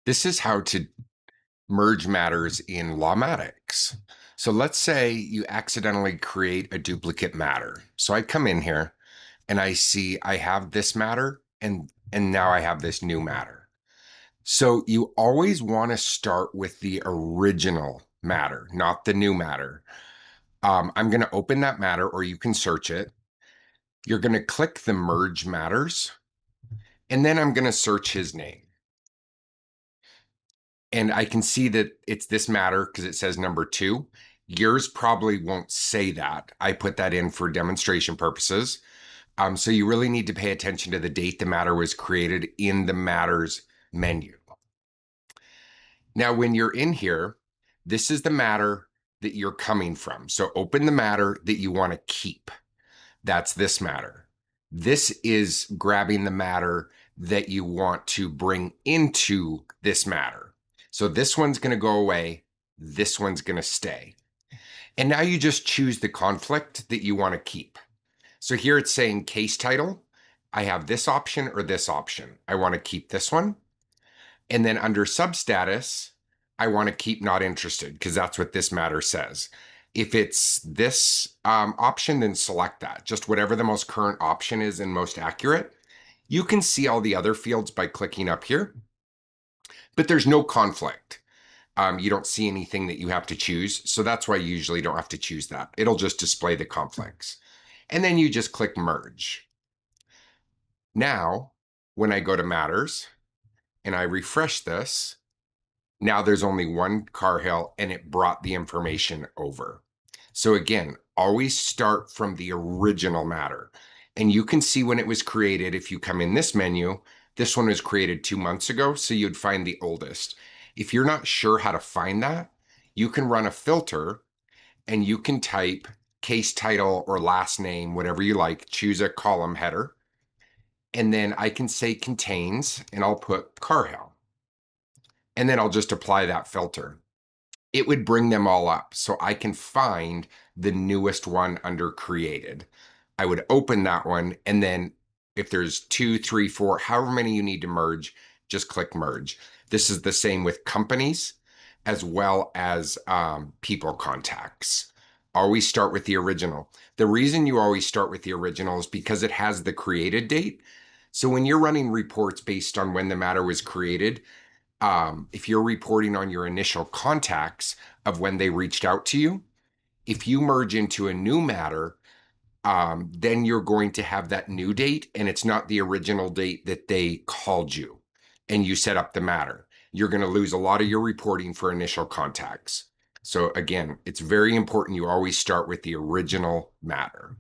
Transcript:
This is how to merge matters in Lawmatics. So let's say you accidentally create a duplicate matter. So I come in here and I see I have this matter and now I have this new matter. So you always want to start with the original matter, not the new matter. I'm going to open that matter, or you can search it. You're going to click the merge matters, and then I'm going to search his name. And I can see that it's this matter because it says number 2. Yours probably won't say that. I put that in for demonstration purposes. So you really need to pay attention to the date the matter was created in the matters menu. Now, when you're in here, this is the matter that you're coming from. So open the matter that you want to keep. That's this matter. This is grabbing the matter that you want to bring into this matter. So this one's going to go away. This one's going to stay. And now you just choose the conflict that you want to keep. So here it's saying case title. I have this option or this option. I want to keep this one. And then under substatus, I want to keep not interested because that's what this matter says. If it's this option, then select that. Just whatever the most current option is and most accurate. You can see all the other fields by clicking up here, but there's no conflict. You don't see anything that you have to choose. So that's why you usually don't have to choose that. It'll just display the conflicts. And then you just click merge. Now, when I go to matters and I refresh this, now there's only one car hill and it brought the information over. So again, always start from the original matter. And you can see when it was created, if you come in this menu, this one was created 2 months ago, so you'd find the oldest. If you're not sure how to find that, you can run a filter and you can type case title or last name, whatever you like, choose a column header. And then I can say contains, and I'll put car hill. And then I'll just apply that filter. It would bring them all up so I can find the newest one under created. I would open that one, and then if there's 2, 3, 4, however many you need to merge, just click merge. This is the same with companies as well as people contacts. Always start with the original. The reason you always start with the original is because it has the created date. So when you're running reports based on when the matter was created, if you're reporting on your initial contacts of when they reached out to you, if you merge into a new matter, then you're going to have that new date and it's not the original date that they called you and you set up the matter. You're going to lose a lot of your reporting for initial contacts. So again, it's very important you always start with the original matter.